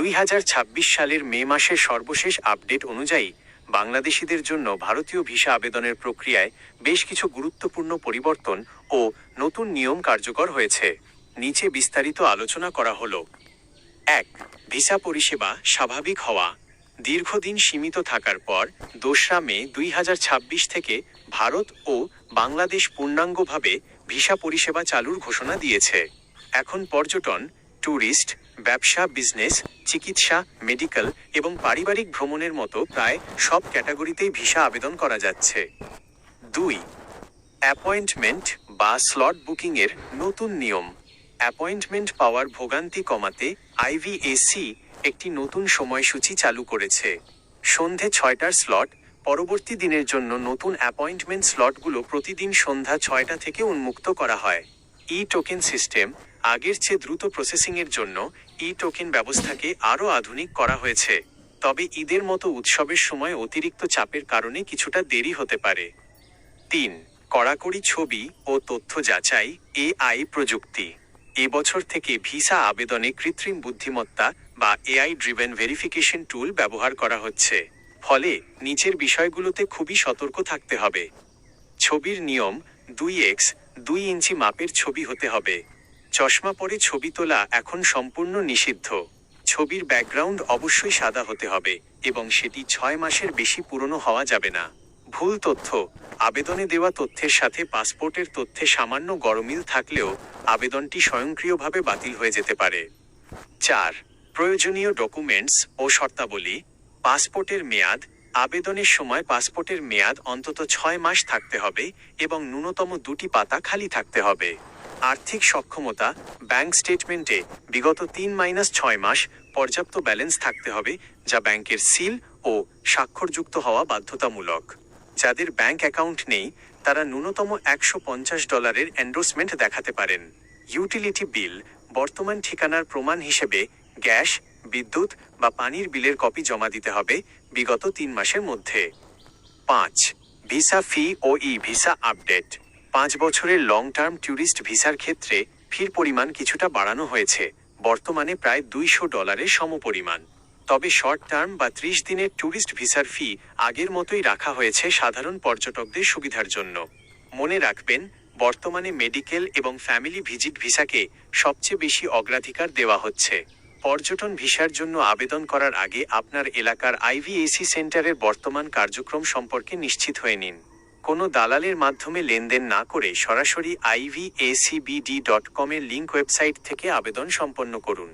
2026 সালের মে মাসের সর্বশেষ আপডেট অনুযায়ী বাংলাদেশিদের জন্য ভারতীয় ভিসা আবেদনের প্রক্রিয়ায় বেশ কিছু গুরুত্বপূর্ণ পরিবর্তন ও নতুন নিয়ম কার্যকর হয়েছে। নিচে বিস্তারিত আলোচনা করা হলো। 1. ভিসা পরিষেবা স্বাভাবিক হওয়া। দীর্ঘদিন সীমিত থাকার পর 2 মে 2026 থেকে ভারত ও বাংলাদেশ পূর্ণাঙ্গভাবে ভিসা পরিষেবা চালুর ঘোষণা দিয়েছে। এখন পর্যটন, ট্যুরিস্ট, ব্যবসা, বিজনেস, চিকিৎসা, মেডিকেল এবং পারিবারিক ভ্রমণের মতো প্রায় সব ক্যাটাগরিতেই ভিসা আবেদন করা যাচ্ছে। 2. অ্যাপয়েন্টমেন্ট বা স্লট বুকিংয়ের নতুন নিয়ম। অ্যাপয়েন্টমেন্ট পাওয়ার ভোগান্তি কমাতে আইভিএসি একটি নতুন সময়সূচি চালু করেছে। সন্ধে 6টার স্লট, পরবর্তী দিনের জন্য নতুন অ্যাপয়েন্টমেন্ট স্লটগুলো প্রতিদিন সন্ধ্যা 6টা থেকে উন্মুক্ত করা হয়। টোকেন সিস্টেম, আগের চেয়ে দ্রুত প্রসেসিংয়ের জন্য টোকেন ব্যবস্থাকে আরও আধুনিক করা হয়েছে, তবে ঈদের মতো উৎসবের সময় অতিরিক্ত চাপের কারণে কিছুটা দেরি হতে পারে। 3. কড়াকড়ি ছবি ও তথ্য যাচাই এআই প্রযুক্তি। এবছর থেকে ভিসা আবেদনে কৃত্রিম বুদ্ধিমত্তা বা এআই ড্রিভেন ভেরিফিকেশন টুল ব্যবহার করা হচ্ছে, ফলে নিচের বিষয়গুলোতে খুবই সতর্ক থাকতে হবে। ছবির নিয়ম: 2x2 ইঞ্চি মাপের ছবি হতে হবে। চশমা পরে ছবি তোলা এখন সম্পূর্ণ নিষিদ্ধ। ছবির ব্যাকগ্রাউন্ড অবশ্যই সাদা হতে হবে এবং সেটি 6 মাসের বেশি পুরনো হওয়া যাবে না। ভুল তথ্য: আবেদনে দেওয়া তথ্যের সাথে পাসপোর্টের তথ্যে সামান্য গরমিল থাকলেও আবেদনটি স্বয়ংক্রিয়ভাবে বাতিল হয়ে যেতে পারে। 4. প্রয়োজনীয় ডকুমেন্টস ও শর্তাবলী। পাসপোর্টের মেয়াদ। আবেদনের সময় পাসপোর্টের মেয়াদ অন্তত 6 মাস থাকতে হবে এবং ন্যূনতম 2টি পাতা খালি থাকতে হবে। আর্থিক সক্ষমতা। ব্যাংক স্টেটমেন্টে বিগত 3-6 মাস পর্যাপ্ত ব্যালেন্স থাকতে হবে, যা ব্যাংকের সিল ও স্বাক্ষরযুক্ত হওয়া বাধ্যতামূলক। যাদের ব্যাংক অ্যাকাউন্ট নেই তারা ন্যূনতম $150 এন্ডোর্সমেন্ট দেখাতে পারেন। Utility bill. বর্তমান ঠিকানার প্রমাণ হিসেবে গ্যাস, বিদ্যুৎ বা পানির বিলের কপি জমা দিতে হবে বিগত 3 মাসের মধ্যে। 5. ভিসা ফি ও ভিসা আপডেট। 5 বছরের লং টার্ম ট্যুরিস্ট ভিসার ক্ষেত্রে ফির পরিমাণ কিছুটা বাড়ানো হয়েছে, বর্তমানে প্রায় $200 সমপরিমাণ। তবে শর্ট টার্ম বা 30 দিনের ট্যুরিস্ট ভিসার ফি আগের মতোই রাখা হয়েছে সাধারণ পর্যটকদের সুবিধার জন্য। মনে রাখবেন, বর্তমানে মেডিকেল এবং ফ্যামিলি ভিজিট ভিসাকে সবচেয়ে বেশি অগ্রাধিকার দেওয়া হচ্ছে। পর্যটন ভিসার জন্য আবেদন করার আগে আপনার এলাকার আইভিএসি সেন্টারের বর্তমান কার্যক্রম সম্পর্কে নিশ্চিত হয়ে নিন। কোনো দালালের মাধ্যমে লেনদেন না করে সরাসরি ivacbd.com এর লিঙ্ক ওয়েবসাইট থেকে আবেদন সম্পন্ন করুন।